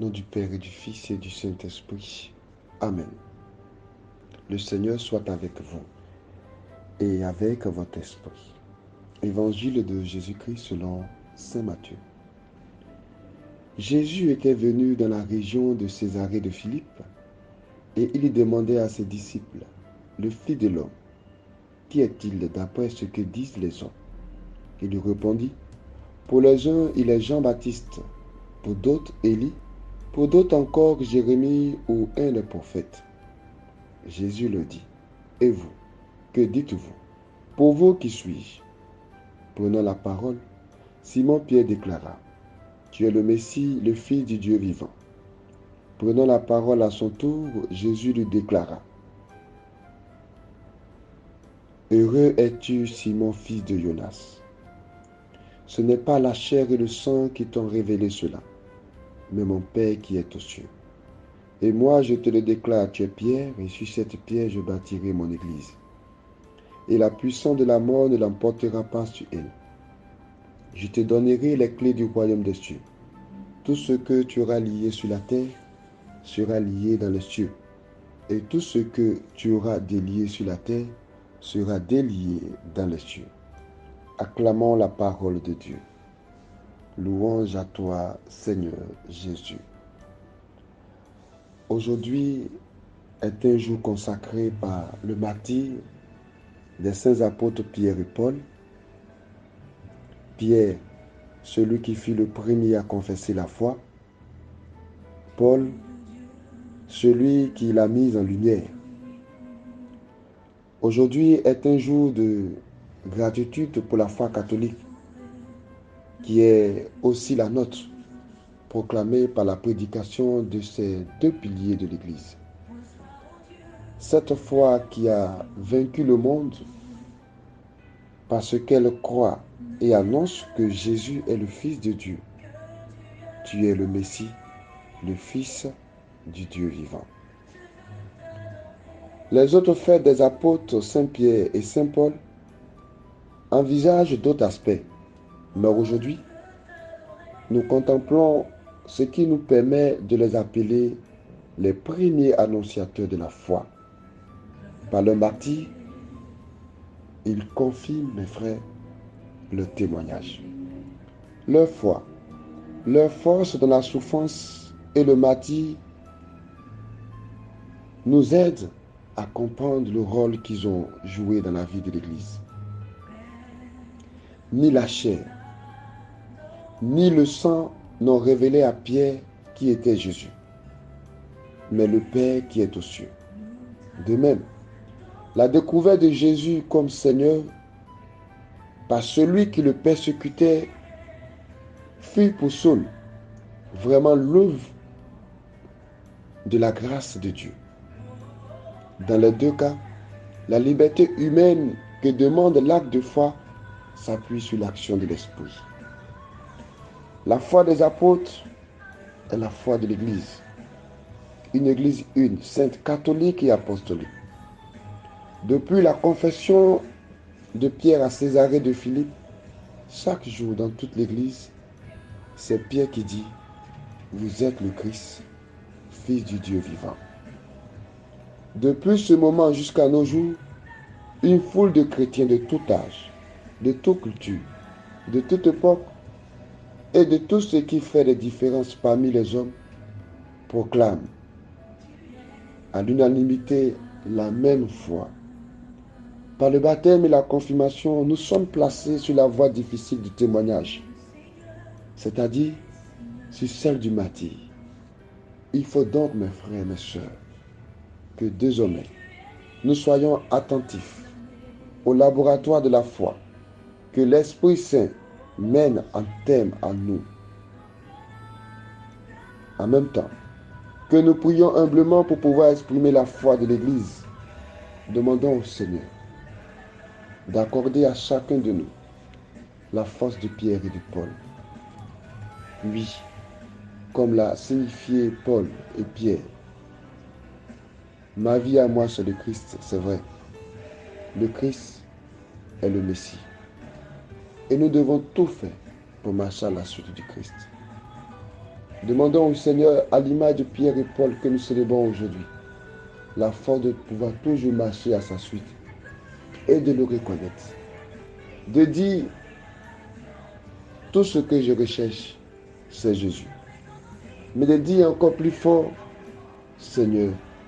nom du Père et du Fils et du Saint-Esprit. Amen. Le Seigneur soit avec vous et avec votre esprit. Évangile de Jésus-Christ selon saint Matthieu. Jésus était venu dans la région de Césarée de Philippe et il demandait à ses disciples, le Fils de l'homme, qui est-il d'après ce que disent les hommes? Il lui répondit, pour les uns il est Jean-Baptiste, pour d'autres Élie, pour d'autres encore Jérémie ou un des prophètes. Jésus leur dit, et vous, que dites-vous? Pour vous, qui suis-je? Prenant la parole, Simon-Pierre déclara, tu es le Messie, le Fils du Dieu vivant. Prenant la parole à son tour, Jésus lui déclara, heureux es-tu, Simon, fils de Jonas. Ce n'est pas la chair et le sang qui t'ont révélé cela, mais mon Père qui est aux cieux. Et moi, je te le déclare, tu es Pierre, et sur cette pierre, je bâtirai mon église. Et la puissance de la mort ne l'emportera pas sur elle. Je te donnerai les clés du royaume des cieux. Tout ce que tu auras lié sur la terre sera lié dans les cieux. Et tout ce que tu auras délié sur la terre sera délié dans les cieux. Acclamons la parole de Dieu. Louange à toi, Seigneur Jésus. Aujourd'hui est un jour consacré par le martyre des saints apôtres Pierre et Paul. Pierre, celui qui fut le premier à confesser la foi. Paul, celui qui l'a mise en lumière. Aujourd'hui est un jour de gratitude pour la foi catholique, qui est aussi la nôtre, proclamée par la prédication de ces deux piliers de l'Église. Cette foi qui a vaincu le monde parce qu'elle croit et annonce que Jésus est le Fils de Dieu. Tu es le Messie, le Fils du Dieu vivant. Les autres faits des apôtres Saint Pierre et Saint Paul envisagent d'autres aspects, mais aujourd'hui, nous contemplons ce qui nous permet de les appeler les premiers annonciateurs de la foi. Par le martyre, ils confirment, mes frères, le témoignage. Leur foi, leur force dans la souffrance et le martyre nous aident à comprendre le rôle qu'ils ont joué dans la vie de l'Église. Ni la chair, ni le sang n'ont révélé à Pierre qui était Jésus, mais le Père qui est aux cieux. De même, la découverte de Jésus comme Seigneur par celui qui le persécutait fut pour Saul vraiment l'œuvre de la grâce de Dieu. Dans les deux cas, la liberté humaine que demande l'acte de foi s'appuie sur l'action de l'Esprit. La foi des apôtres est la foi de l'Église. Une Église une, sainte, catholique et apostolique. Depuis la confession de Pierre à Césarée de Philippe, chaque jour dans toute l'Église, c'est Pierre qui dit, vous êtes le Christ, Fils du Dieu vivant. Depuis ce moment jusqu'à nos jours, une foule de chrétiens de tout âge, de toute culture, de toute époque et de tout ce qui fait des différences parmi les hommes proclament à l'unanimité la même foi. Par le baptême et la confirmation, nous sommes placés sur la voie difficile du témoignage, c'est-à-dire sur celle du martyre. Il faut donc, mes frères et mes sœurs, que désormais, nous soyons attentifs au laboratoire de la foi que l'Esprit Saint mène en thème à nous. En même temps, que nous prions humblement pour pouvoir exprimer la foi de l'Église. Demandons au Seigneur d'accorder à chacun de nous la force de Pierre et de Paul. Oui, comme l'a signifié Paul et Pierre, ma vie à moi c'est le Christ, c'est vrai. Le Christ est le Messie. Et nous devons tout faire pour marcher à la suite du Christ. Demandons au Seigneur, à l'image de Pierre et Paul que nous célébrons aujourd'hui, la force de pouvoir toujours marcher à sa suite et de le reconnaître. De dire, tout ce que je recherche, c'est Jésus. Mais de dire encore plus fort, Seigneur,